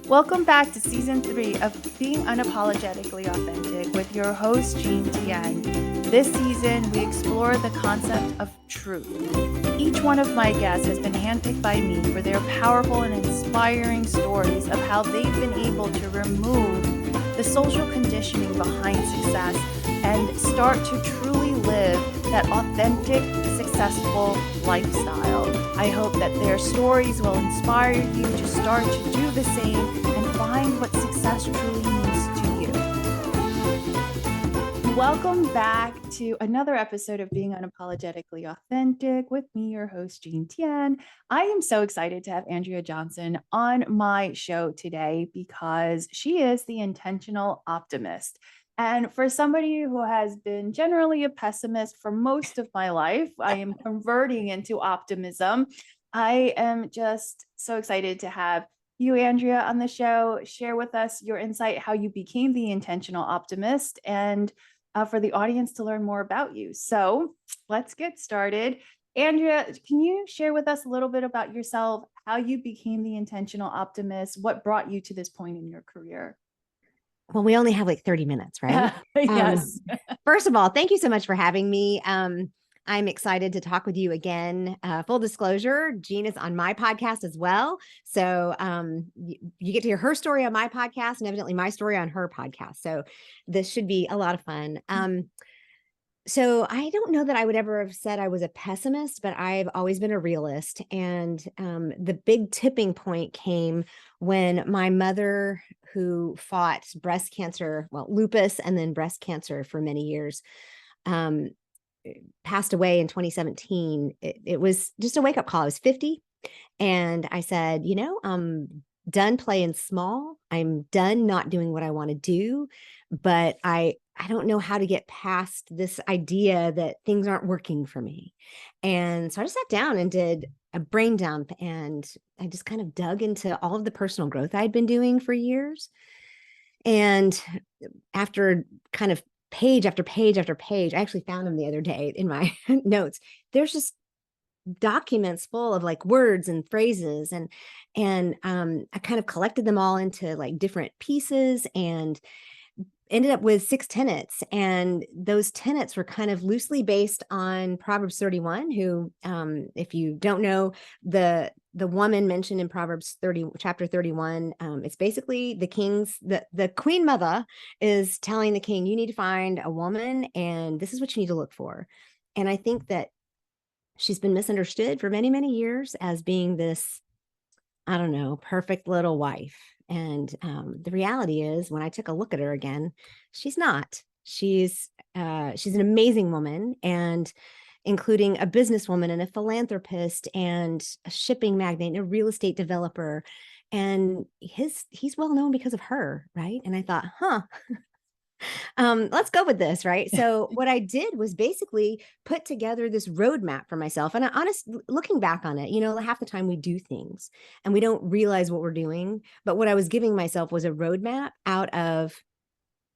Welcome back to Season 3 of Being Unapologetically Authentic with your host, Jean Tian. This season, we explore the concept of truth. Each one of my guests has been handpicked by me for their powerful and inspiring stories of how they've been able to remove the social conditioning behind success and start to truly live that authentic, successful lifestyle. I hope that their stories will inspire you to start to do the same and find what success truly means to you. Welcome back to another episode of Being Unapologetically Authentic with me, your host, Jean Tian. I am so excited to have Andrea Johnson on my show today because she is the Intentional Optimist. And for somebody who has been generally a pessimist for most of my life, I am converting into optimism. I am just so excited to have you, Andrea, on the show. Share with us your insight, how you became the Intentional Optimist, and for the audience to learn more about you. So let's get started. Andrea, can you share with us a little bit about yourself, how you became the Intentional Optimist, what brought you to this point in your career? Well, we only have like 30 minutes, right? Yes. First of all, thank you so much for having me. I'm excited to talk with you again. Full disclosure, Jean is on my podcast as well. So you get to hear her story on my podcast and evidently my story on her podcast. So this should be a lot of fun. So I don't know that I would ever have said I was a pessimist, but I've always been a realist. And the big tipping point came when my mother, who fought breast cancer, well, lupus and then breast cancer for many years, passed away in 2017. It was just a wake-up call. I was 50. And I said, I'm done playing small. I'm done not doing what I want to do. But I don't know how to get past this idea that things aren't working for me. And so I just sat down and did a brain dump, and I just kind of dug into all of the personal growth I'd been doing for years. And after kind of page after page after page, I actually found them the other day in my notes. There's just documents full of like words and phrases, and I kind of collected them all into like different pieces and ended up with 6 tenets. And those tenets were kind of loosely based on Proverbs 31, who, if you don't know, the woman mentioned in Proverbs 30, chapter 31, it's basically the queen mother is telling the king, you need to find a woman, and this is what you need to look for. And I think that she's been misunderstood for many, many years as being this, I don't know, perfect little wife. And the reality is, when I took a look at her again, she's not. She's an amazing woman, and including a businesswoman and a philanthropist and a shipping magnate and a real estate developer. And he's well known because of her, right? And I thought, let's go with this, right? So what I did was basically put together this roadmap for myself. And looking back on it, half the time we do things and we don't realize what we're doing. But what I was giving myself was a roadmap out of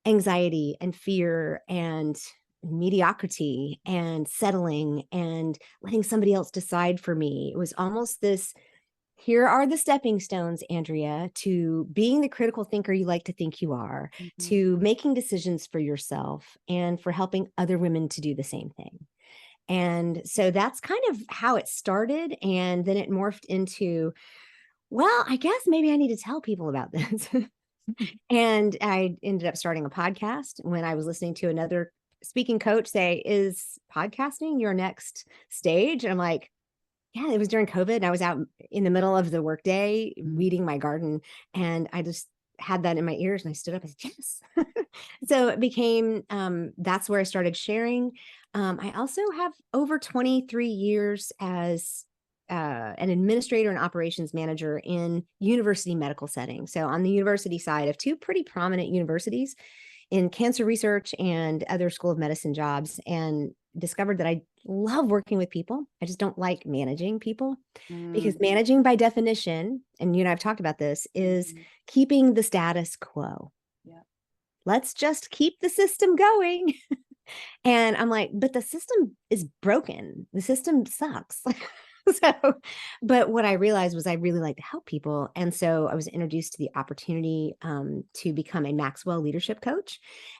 anxiety and fear and mediocrity and settling and letting somebody else decide for me. It was almost this, here are the stepping stones, Andrea, to being the critical thinker you like to think you are, to making decisions for yourself, and for helping other women to do the same thing. And so that's kind of how it started. And then it morphed into, well, I guess maybe I need to tell people about this. And I ended up starting a podcast when I was listening to another speaking coach say, is podcasting your next stage? And I'm like, yeah, it was during COVID, and I was out in the middle of the workday weeding my garden, and I just had that in my ears, and I stood up and said, yes. So it became, that's where I started sharing. I also have over 23 years as an administrator and operations manager in university medical settings. So on the university side of 2 pretty prominent universities in cancer research and other school of medicine jobs, and discovered that I love working with people. I just don't like managing people, because managing by definition, and I've talked about this, is keeping the status quo. Yeah. Let's just keep the system going. And I'm like, but the system is broken. The system sucks. So, but what I realized was I really like to help people. And so I was introduced to the opportunity to become a Maxwell leadership coach.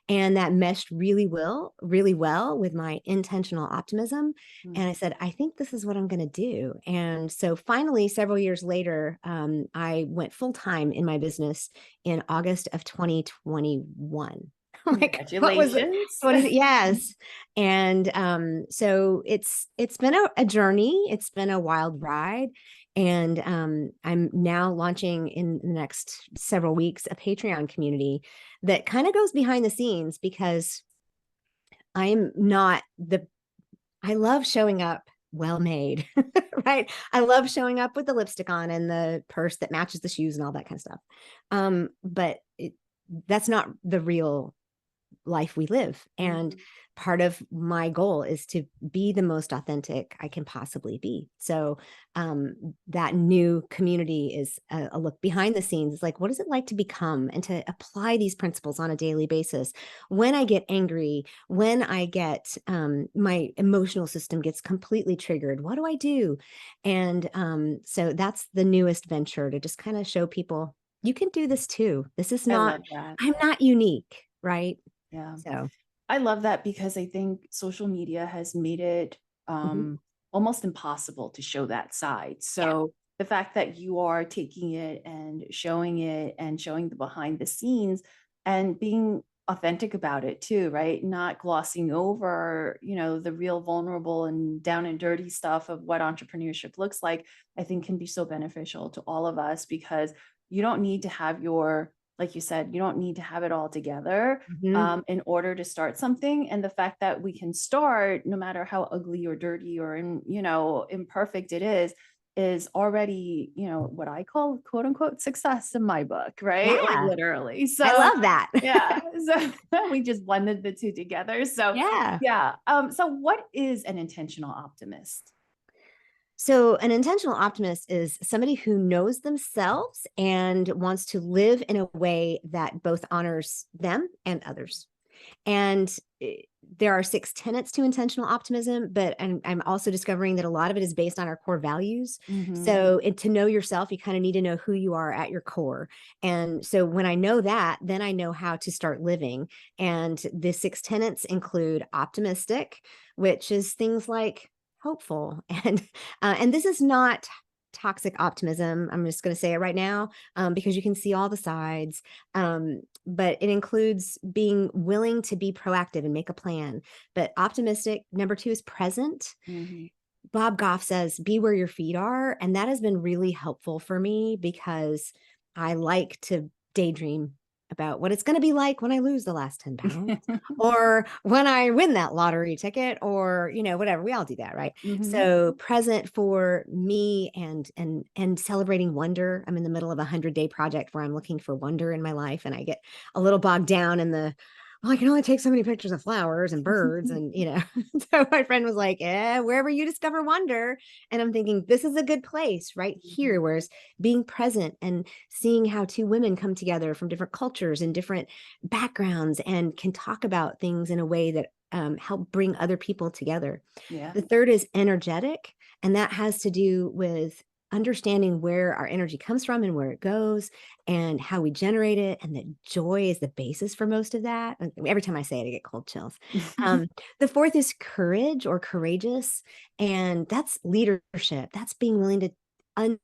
And that meshed really well with my intentional optimism. And I said, I think this is what I'm going to do. And so finally, several years later, I went full time in my business in August of 2021. Like, what was it? Congratulations. Yes. And so it's been a journey. It's been a wild ride. And I'm now launching in the next several weeks a Patreon community that kind of goes behind the scenes, because I'm not the I love showing up well made, right? I love showing up with the lipstick on and the purse that matches the shoes and all that kind of stuff. But that's not the real life we live. And part of my goal is to be the most authentic I can possibly be. So that new community is a look behind the scenes. It's like, what is it like to become and to apply these principles on a daily basis? When I get angry, when I get my emotional system gets completely triggered, what do I do? And so that's the newest venture, to just kind of show people you can do this too. This is I not, love that. I'm not unique, right? Yeah. So, I love that because I think social media has made it mhm. almost impossible to show that side. Yeah. So the fact that you are taking it and showing the behind the scenes and being authentic about it too, right? Not glossing over, the real vulnerable and down and dirty stuff of what entrepreneurship looks like, I think can be so beneficial to all of us, because you don't need to have like you said, you don't need to have it all together Mhm. in order to start something. And the fact that we can start, no matter how ugly or dirty or imperfect it is already, what I call quote unquote success in my book, right? Like Yeah. literally. I So love that. yeah. So we just blended the two together. So Yeah. yeah. So what is an intentional optimist? So, an intentional optimist is somebody who knows themselves and wants to live in a way that both honors them and others. And there are 6 tenets to intentional optimism, but I'm also discovering that a lot of it is based on our core values. Mm-hmm. So to know yourself, you kind of need to know who you are at your core. And so when I know that, then I know how to start living. And the 6 tenets include optimistic, which is things like hopeful. And this is not toxic optimism. I'm just going to say it right now, because you can see all the sides. But it includes being willing to be proactive and make a plan. But optimistic, number 2, is present. Mm-hmm. Bob Goff says, be where your feet are. And that has been really helpful for me, because I like to daydream about what it's going to be like when I lose the last 10 pounds, or when I win that lottery ticket, or, whatever. We all do that, right? Mm-hmm. So present for me, and celebrating wonder. I'm in the middle of a 100-day project where I'm looking for wonder in my life. And I get a little bogged down in well, I can only take so many pictures of flowers and birds. And, so my friend was like, wherever you discover wonder. And I'm thinking, this is a good place right here. Whereas being present and seeing how 2 women come together from different cultures and different backgrounds and can talk about things in a way that help bring other people together. Yeah. The third is energetic. And that has to do with understanding where our energy comes from and where it goes and how we generate it. And that joy is the basis for most of that. And every time I say it, I get cold chills. The fourth is courage or courageous. And that's leadership. That's being willing to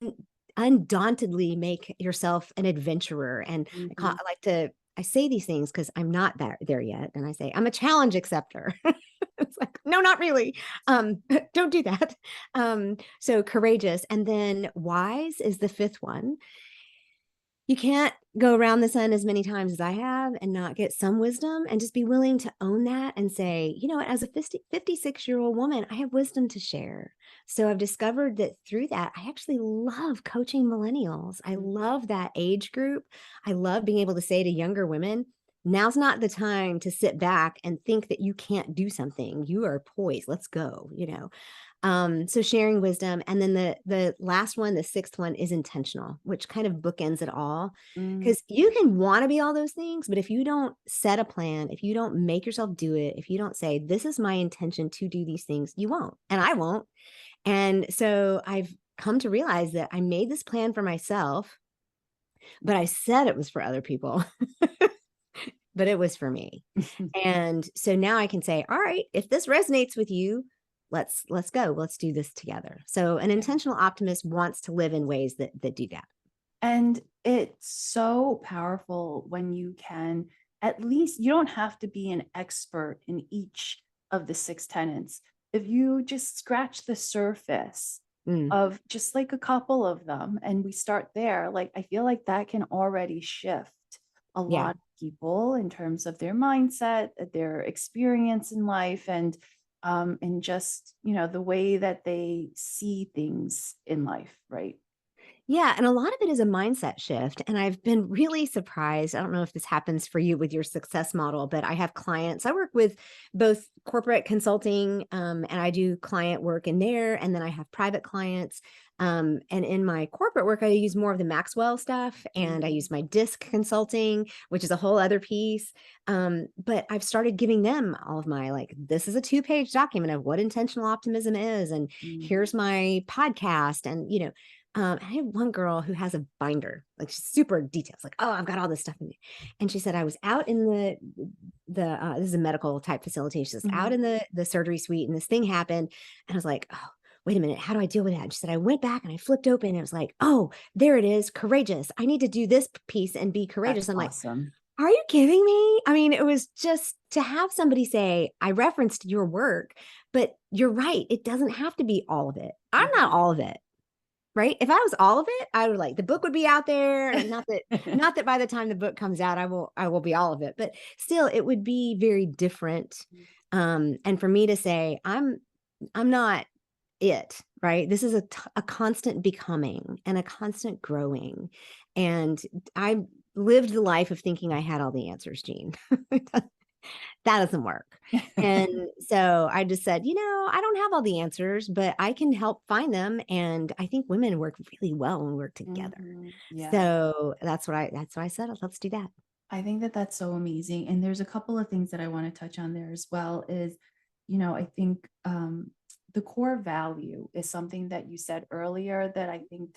undauntedly make yourself an adventurer. And Mm-hmm. I say these things because I'm not there yet. And I say, I'm a challenge acceptor. It's like, no, not really. Don't do that. So courageous. And then wise is the 5th one. You can't go around the sun as many times as I have and not get some wisdom, and just be willing to own that and say, as a 56-year-old woman, I have wisdom to share. So I've discovered that through that, I actually love coaching millennials. I love that age group. I love being able to say to younger women, now's not the time to sit back and think that you can't do something. You are poised. Let's go. So sharing wisdom. And then the last one, the 6th one, is intentional, which kind of bookends it all. Mm-hmm. Because you can want to be all those things, but if you don't set a plan, if you don't make yourself do it, if you don't say, this is my intention to do these things, you won't. And I won't. And so I've come to realize that I made this plan for myself, but I said it was for other people, but it was for me. And so now I can say, all right, if this resonates with you, let's go. Let's do this together. So an Yeah. intentional optimist wants to live in ways that do that. And it's so powerful when you can, at least you don't have to be an expert in each of the six tenets. If you just scratch the surface Mm, of just like a couple of them and we start there, like I feel like that can already shift a yeah. lot of people in terms of their mindset, their experience in life, and just, the way that they see things in life, right? Yeah, and a lot of it is a mindset shift, and I've been really surprised. I don't know if this happens for you with your success model, but I have clients. I work with both corporate consulting, and I do client work in there, and then I have private clients. And in my corporate work, I use more of the Maxwell stuff, and I Mhm. use my disc consulting, which is a whole other piece. But I've started giving them all of my, like, this is a 2-page document of what intentional optimism is, and Mhm. here's my podcast, and I have one girl who has a binder, like super details, like, oh, I've got all this stuff in there. And she said, I was out in the this is a medical type facility. She says, out Mhm. in the surgery suite, and this thing happened. And I was like, oh, wait a minute, how do I deal with that? And she said, I went back and I flipped open, and it was like, oh, there it is, courageous. I need to do this piece and be That's courageous. I'm like, awesome. are you kidding me? I mean, it was just to have somebody say, I referenced your work, but you're right. It doesn't have to be all of it. I'm not Mhm. all of it. Right? If I was all of it, I would, like, the book would be out there, and not that by the time the book comes out, I will be all of it, but still it would be very different. And for me to say, I'm not it, right? This is a constant becoming and a constant growing. And I lived the life of thinking I had all the answers, Jean. That doesn't work. And so I just said, I don't have all the answers, but I can help find them. And I think women work really well when we work together. Yeah. So that's why I said, let's do that. I think that that's so amazing. And there's a couple of things that I want to touch on there as well is, I think the core value is something that you said earlier that I think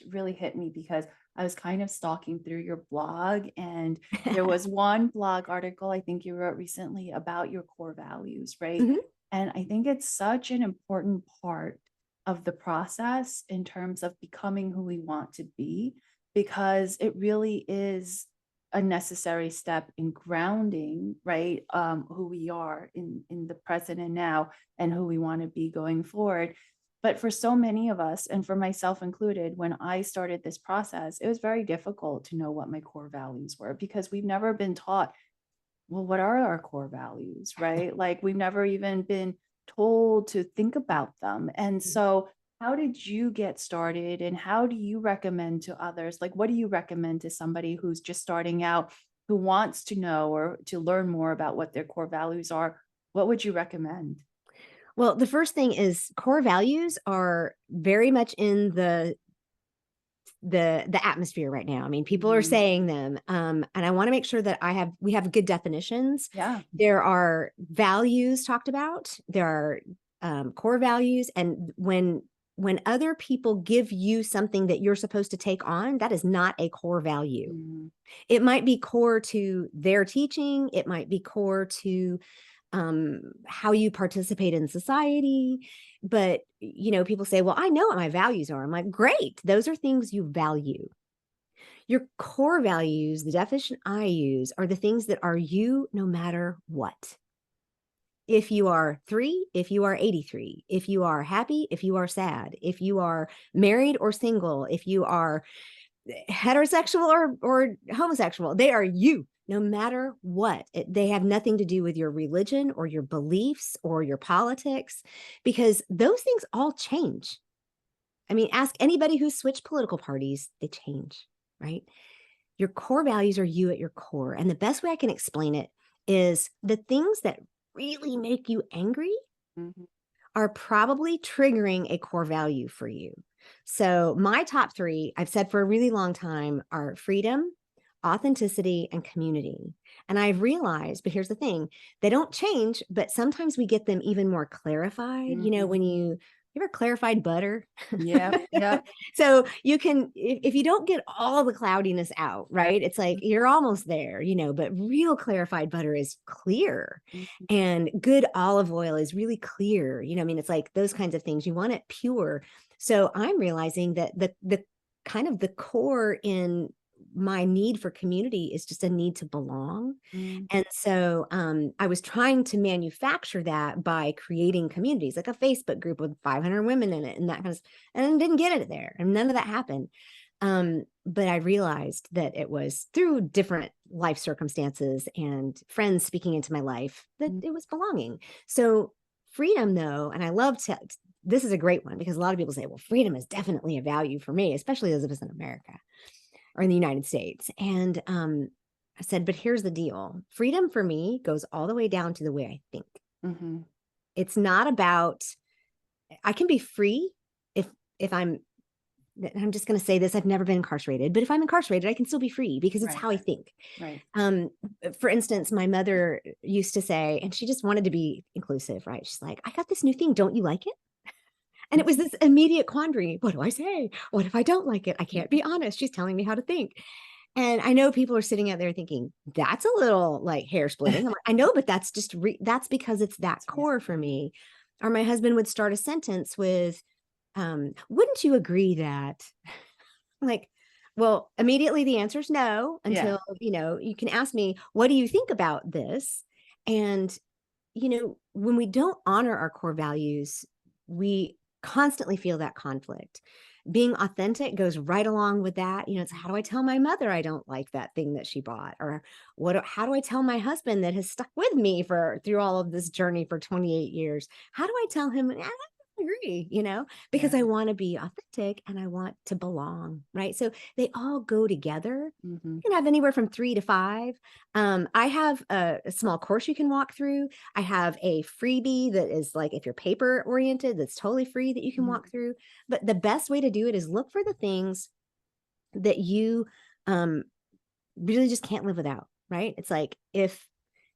really hit me because I was kind of stalking through your blog and there was one blog article I think you wrote recently about your core values, right? Mhm. And I think it's such an important part of the process in terms of becoming who we want to be because it really is a necessary step in grounding, right? Who we are in the present and now, and who we want to be going forward. But for so many of us, and for myself included, when I started this process, it was very difficult to know what my core values were because we've never been taught, well, what are our core values, right? Like we've never even been told to think about them. And so, how did you get started and how do you recommend to others? Like, what do you recommend to somebody who's just starting out, who wants to know or to learn more about what their core values are? What would you recommend? Well, the first thing is core values are very much in the atmosphere right now. I mean, people are Mhm. saying them, and I want to make sure that we have good definitions. Yeah. There are values talked about. There are core values, and when other people give you something that you're supposed to take on, that is not a core value. Mhm. It might be core to their teaching. It might be core to how you participate in society. But, people say, well, I know what my values are. I'm like, great. Those are things you value. Your core values, the definition I use, are the things that are you no matter what. If you are 3, if you are 83, if you are happy, if you are sad, if you are married or single, if you are heterosexual or homosexual, they are you no matter what. They have nothing to do with your religion or your beliefs or your politics, because those things all change. I mean, ask anybody who's switched political parties, they change, right? Your core values are you at your core. And the best way I can explain it is the things that really make you angry Mhm. are probably triggering a core value for you. So, my top 3, I've said for a really long time, are freedom, authenticity, and community. And I've realized, but here's the thing, they don't change, but sometimes we get them even more clarified. Mhm. When you You ever clarified butter? Yep. Yep. So you can, if you don't get all the cloudiness out, right? It's like you're almost there, but real clarified butter is clear, Mhm. and good olive oil is really clear. I mean, it's like those kinds of things. You want it pure. So I'm realizing that the kind of the core in my need for community is just a need to belong. Mm. And so I was trying to manufacture that by creating communities, like a Facebook group with 500 women in it and that kind of stuff, and didn't get it there. And none of that happened. But I realized that it was through different life circumstances and friends speaking into my life that Mm. it was belonging. So freedom, though, and I love to, this is a great one because a lot of people say, well, freedom is definitely a value for me, especially as it is in America or in the United States. And I said, but here's the deal. Freedom for me goes all the way down to the way I think. Mhm. It's not about, I can be free if I'm just going to say this, I've never been incarcerated, but if I'm incarcerated, I can still be free because it's Right. how I think. Right. For instance, my mother used to say, and she just wanted to be inclusive, right? She's like, I got this new thing. Don't you like it? And it was this immediate quandary. What do I say? What if I don't like it? I can't be honest. She's telling me how to think. And I know people are sitting out there thinking, that's a little like hair splitting. I'm like, I know, but that's just, that's because it's that core for me. Or my husband would start a sentence with, wouldn't you agree that? Like, well, immediately the answer is no, Yeah. until, you can ask me, what do you think about this? And, when we don't honor our core values, we constantly feel that conflict. Being authentic goes right along with that. It's how do I tell my mother I don't like that thing that she bought? Or how do I tell my husband that has stuck with me through all of this journey for 28 years? How do I tell him, I don't agree, because Yeah. I want to be authentic and I want to belong, right? So they all go together. Mhm. You can have anywhere from 3 to 5. I have a small course you can walk through. I have a freebie that is like, if you're paper oriented, that's totally free that you can Mhm. walk through. But the best way to do it is look for the things that you um, really just can't live without, right? It's like if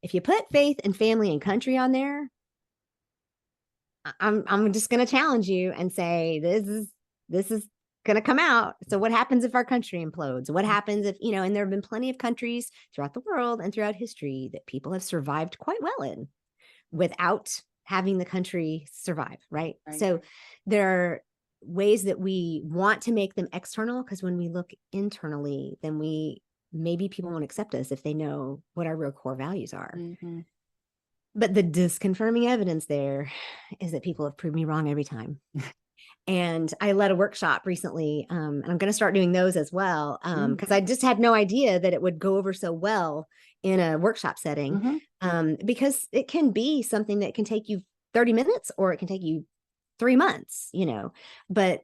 you put faith and family and country on there, I'm just going to challenge you and say this is going to come out. So what happens if our country implodes? What happens if, and there have been plenty of countries throughout the world and throughout history that people have survived quite well in without having the country survive, right? Right. So there are ways that we want to make them external, because when we look internally, then maybe people won't accept us if they know what our real core values are. Mhm. But the disconfirming evidence there is that people have proved me wrong every time. And I led a workshop recently, and I'm going to start doing those as well, because I just had no idea that it would go over so well in a workshop setting, because it can be something that can take you 30 minutes or it can take you 3 months, but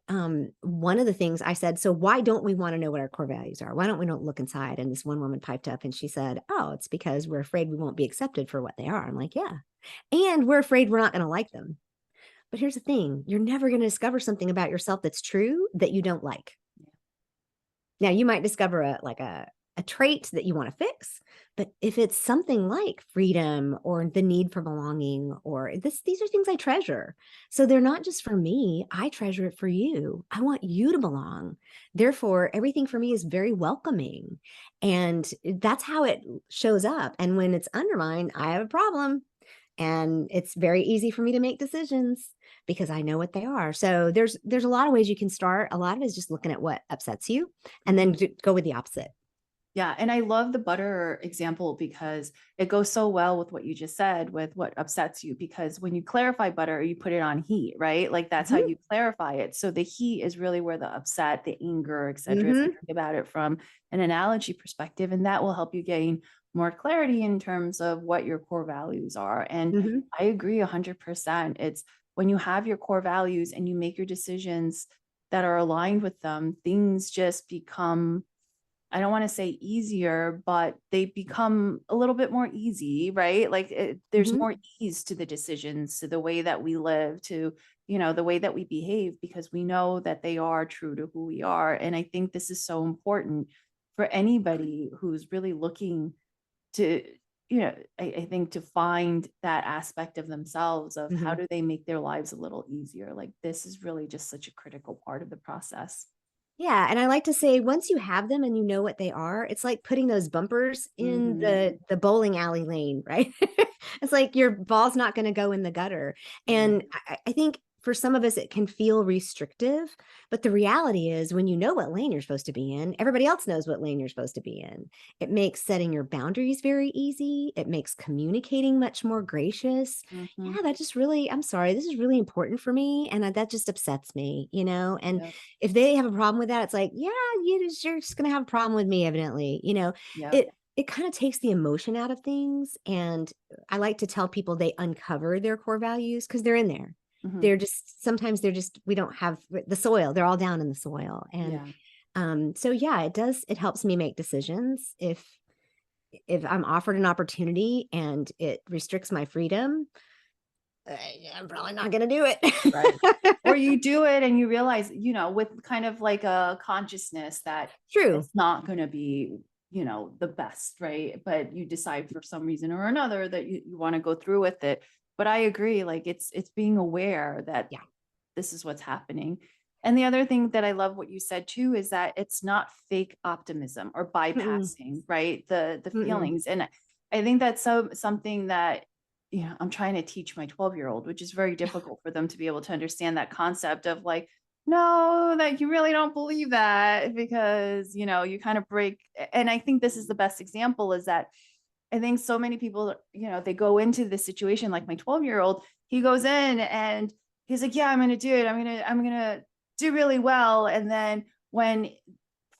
one of the things I said, so why don't we want to know what our core values are? Why don't we not look inside? And this one woman piped up and she said, oh, it's because we're afraid we won't be accepted for what they are. I'm like, yeah. And we're afraid we're not going to like them. But here's the thing, you're never going to discover something about yourself that's true that you don't like. Now, you might discover a trait that you want to fix, but if it's something like freedom or the need for belonging, or these are things I treasure. So they're not just for me. I treasure it for you. I want you to belong. Therefore, everything for me is very welcoming. And that's how it shows up. And when it's undermined, I have a problem. And it's very easy for me to make decisions because I know what they are. So there's a lot of ways you can start. A lot of it is just looking at what upsets you and then go with the opposite. Yeah. And I love the butter example because it goes so well with what you just said with what upsets you. Because when you clarify butter, you put it on heat, right? Like that's how you clarify it. So the heat is really where the upset, the anger, et cetera, if you think about it from an analogy perspective, and that will help you gain more clarity in terms of what your core values are. And I agree 100%. It's when you have your core values and you make your decisions that are aligned with them, things just become, I don't want to say easier, but they become a little bit more easy, right? Like there's more ease to the decisions, to the way that we live, to, the way that we behave, because we know that they are true to who we are. And I think this is so important for anybody who's really looking to I think to find that aspect of themselves of how Mhm. do they make their lives a little easier. Like this is really just such a critical part of the process. Yeah, and I like to say once you have them and you know what they are, it's like putting those bumpers in Mhm. the bowling alley lane, right? It's like your ball's not going to go in the gutter. Yeah. And I think for some of us it can feel restrictive, but the reality is when you know what lane you're supposed to be in, everybody else knows what lane you're supposed to be in. It makes setting your boundaries very easy. It makes communicating much more gracious. Mhm. Yeah, that just really, I'm sorry, this is really important for me. And that just upsets me, And Yep. if they have a problem with that, it's like, yeah, you're just going to have a problem with me, evidently. Yep. It kind of takes the emotion out of things. And I like to tell people they uncover their core values because they're in there. Mhm. They're just, sometimes they're just, we don't have the soil. They're all down in the soil. And Yeah. so yeah, it helps me make decisions. If I'm offered an opportunity and it restricts my freedom, I'm probably not going to do Right. it. Or you do it and you realize, with kind of like a consciousness that True. it's not going to be, the best, right? But you decide for some reason or another that you want to go through with it. But I agree, like it's being aware that Yeah. this is what's happening. And the other thing that I love what you said too is that it's not fake optimism or Mm-mm, bypassing, right? The mm-mm. feelings. And I think that's something that I'm trying to teach my 12-year-old, which is very difficult for them to be able to understand that concept of like, no, that you really don't believe that because, you kind of break. And I think this is the best example is that I think so many people, they go into this situation like my 12-year-old, he goes in and he's like, yeah, I'm going to do it. I'm going to do really well. And then when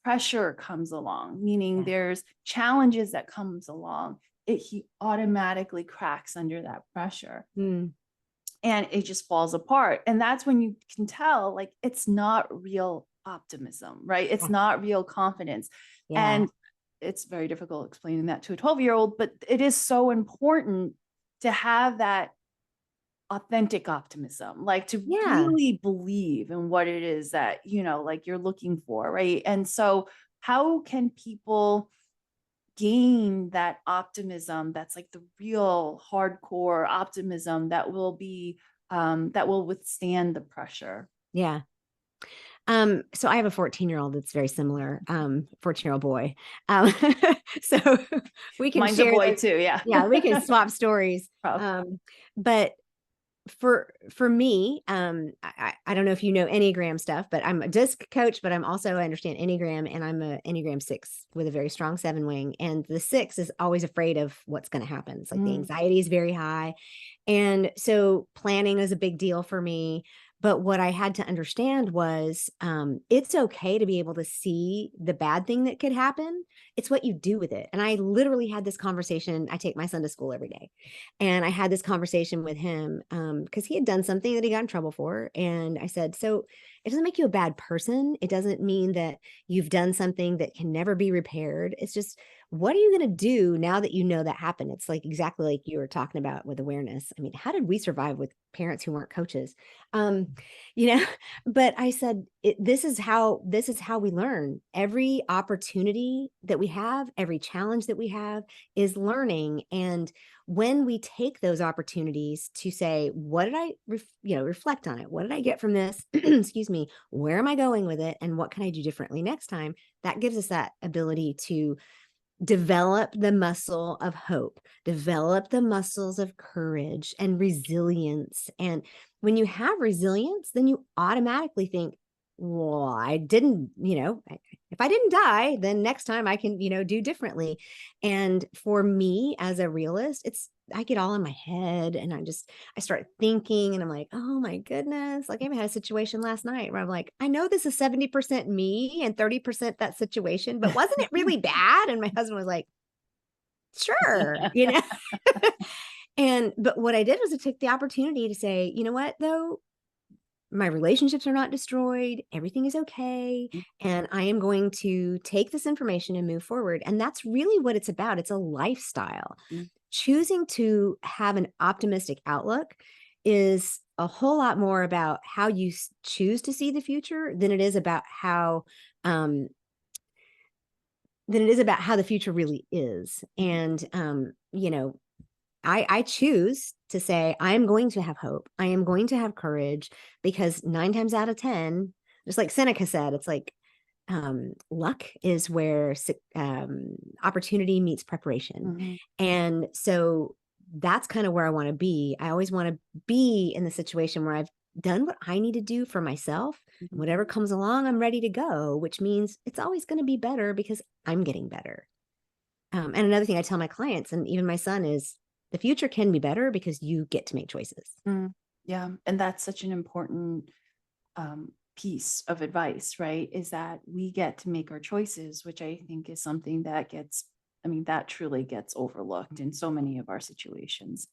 pressure comes along, meaning Yeah. there's challenges that comes along, he automatically cracks under that pressure Mm, and it just falls apart. And that's when you can tell like it's not real optimism, right? It's yeah. not real confidence. Yeah. And it's very difficult explaining that to a 12-year-old, but it is so important to have that authentic optimism, like to Yeah. really believe in what it is that, like you're looking for, right? And so, how can people gain that optimism that's like the real hardcore optimism that will be that will withstand the pressure? Yeah. So I have a 14-year-old that's very similar, 14-year-old boy. Um, so we can Mine's a share boy those. too, yeah. Yeah, we can swap stories. Prob- But for me, I don't know if you know Enneagram stuff, but I'm a disc coach, but I understand Enneagram, and I'm a Enneagram 6 with a very strong 7 wing. And the 6 is always afraid of what's going to happen. It's like the Mm, anxiety is very high. And so planning is a big deal for me. But what I had to understand was it's okay to be able to see the bad thing that could happen. It's what you do with it. And I literally had this conversation. I take my son to school every day. And I had this conversation with him because he had done something that he got in trouble for. And I said, so it doesn't make you a bad person. It doesn't mean that you've done something that can never be repaired. It's just, what are you going to do now that you know that happened? It's like exactly like you were talking about with awareness. I mean, how did we survive with parents who weren't coaches? Um, you know, but I said, this is how we learn. Every opportunity that we have, every challenge that we have is learning. And when we take those opportunities to say, what did I, reflect on it? What did I get from this? Excuse me. Where am I going with it? And what can I do differently next time? That gives us that ability to develop the muscle of hope, develop the muscles of courage and resilience. And when you have resilience, then you automatically think, well, I didn't, if I didn't die, then next time I can, do differently. And for me as a realist, I get all in my head and I start thinking and I'm like, oh my goodness. Like I even had a situation last night where I'm like, I know this is 70% me and 30% that situation, but wasn't it really bad? And my husband was like, sure, but what I did was I took the opportunity to say, you know what, though, my relationships are not destroyed. Everything is okay. And I am going to take this information and move forward. And that's really what it's about. It's a lifestyle. mm, Choosing to have an optimistic outlook is a whole lot more about how you choose to see the future than it is about how um, than it is about how the future really is. And, I choose to say, I am going to have hope. I am going to have courage, because 9 times out of 10, just like Seneca said, it's like, luck is where opportunity meets preparation. Mm-hmm. And so that's kind of where I want to be. I always want to be in the situation where I've done what I need to do for myself. Mm-hmm. Whatever comes along, I'm ready to go, which means it's always going to be better because I'm getting better. And another thing I tell my clients, and even my son, is the future can be better because you get to make choices. Mm, yeah. And that's such an important piece of advice, right? Is that we get to make our choices, which I think is something that that truly gets overlooked in so many of our situations.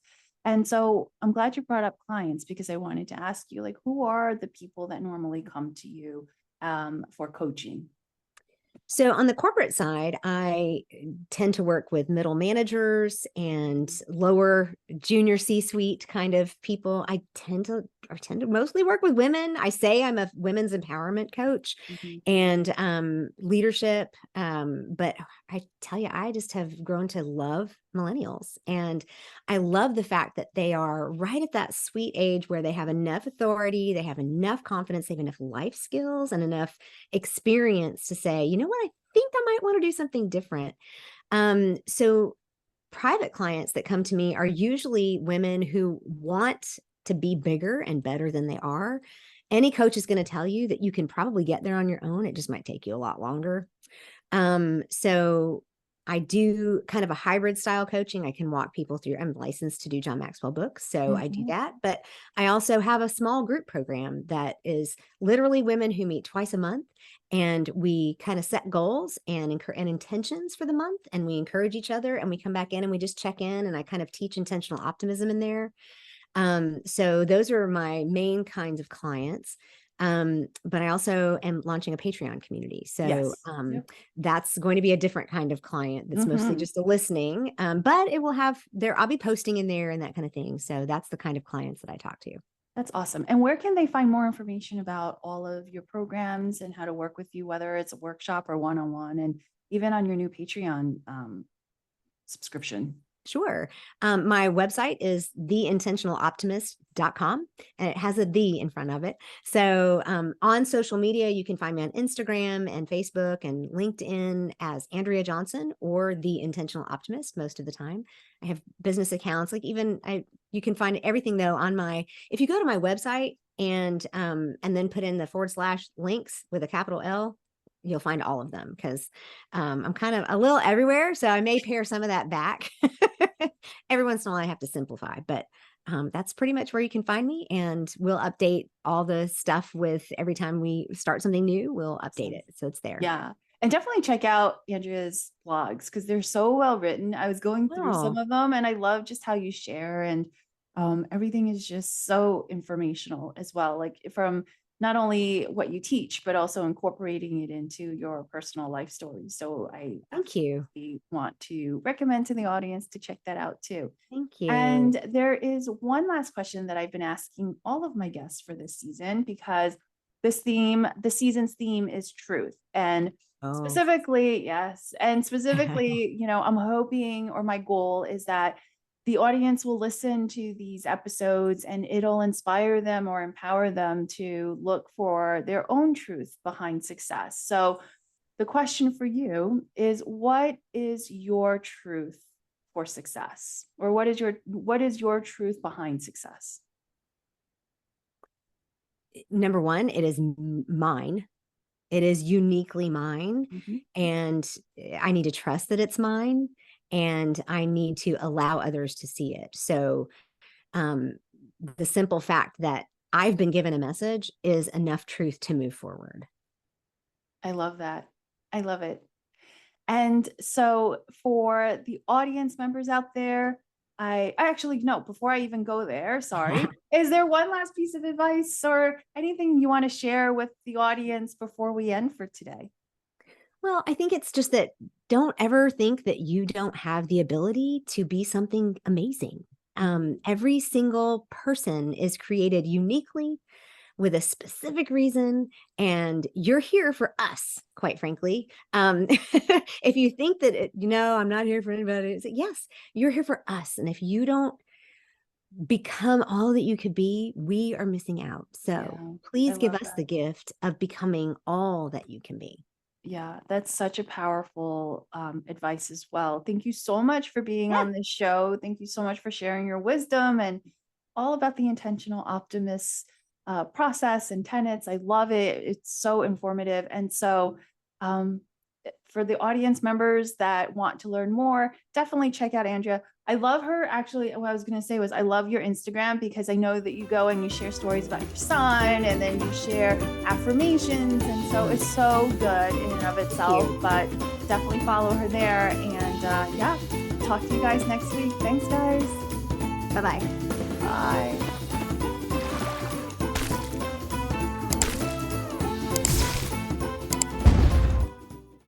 And so I'm glad you brought up clients, because I wanted to ask you, like, who are the people that normally come to you for coaching? So on the corporate side, I tend to work with middle managers and lower junior C-suite kind of people. I tend to mostly work with women. I say I'm a women's empowerment coach Mhm. and leadership. But I tell you, I just have grown to love millennials. And I love the fact that they are right at that sweet age where they have enough authority, they have enough confidence, they have enough life skills and enough experience to say, you know what, I think I might want to do something different. So private clients that come to me are usually women who want to be bigger and better than they are. Any coach is going to tell you that you can probably get there on your own. It just might take you a lot longer. So I do kind of a hybrid style coaching. I can walk people through. I'm licensed to do John Maxwell books, so I do Mhm. that. But I also have a small group program that is literally women who meet twice a month, and we kind of set goals and intentions for the month, and we encourage each other, and we come back in and we just check in, and I kind of teach intentional optimism in there. So those are my main kinds of clients. But I also am launching a Patreon community. So Yes. Yep. that's going to be a different kind of client that's mostly Mhm. just a listening. But it will have there, I'll be posting in there and that kind of thing. So that's the kind of clients that I talk to. That's awesome. And where can they find more information about all of your programs and how to work with you, whether it's a workshop or one-on-one, and even on your new Patreon subscription? Sure. My website is theintentionaloptimist.com, and it has a the in front of it. So on social media, you can find me on Instagram and Facebook and LinkedIn as Andrea Johnson or The Intentional Optimist most of the time. I have business accounts, like you can find everything though on if you go to my website and then put in the / links with a capital L, you'll find all of them, because I'm kind of a little everywhere. So I may pare some of that back. Every once in a while, I have to simplify, but that's pretty much where you can find me. And we'll update all the stuff with every time we start something new, we'll update it. So it's there. Yeah. And definitely check out Andrea's blogs, because they're so well written. I was going through some Oh, of them and I love just how you share, and everything is just so informational as well. Like, from not only what you teach, but also incorporating it into your personal life story. So I thank you. absolutely want to recommend to the audience to check that out too. Thank you. And there is one last question that I've been asking all of my guests for this season, because the season's theme is truth. And Oh, specifically, yes. And specifically, I'm hoping, or my goal is that the audience will listen to these episodes and it'll inspire them or empower them to look for their own truth behind success. So the question for you is, what is your truth for success? Or what is your truth behind success? number one, it is mine. It is uniquely mine. Mhm. And I need to trust that it's mine. And I need to allow others to see it. So um, the simple fact that I've been given a message is enough truth to move forward. I love that. I love it. And so for the audience members out there, I actually, no, before I even go there, sorry, is there one last piece of advice or anything you want to share with the audience before we end for today? Well, I think it's just that don't ever think that you don't have the ability to be something amazing. Mhm. Every single person is created uniquely with a specific reason, and you're here for us, quite frankly. If you think that, I'm not here for anybody, it's like, yes, you're here for us. And if you don't become all that you could be, we are missing out. So please give us the gift of becoming all that you can be. Yeah, that's such a powerful advice as well. Thank you so much for being on this show. Thank you so much for sharing your wisdom and all about the Intentional Optimist process and tenets. I love it. It's so informative. And so for the audience members that want to learn more, definitely check out Andrea. I love her. Actually, what I was going to say was I love your Instagram, because I know that you go and you share stories about your son, and then you share affirmations. And so it's so good in and of itself, but definitely follow her there. And yeah, talk to you guys next week. Thanks, guys. Bye-bye. Bye.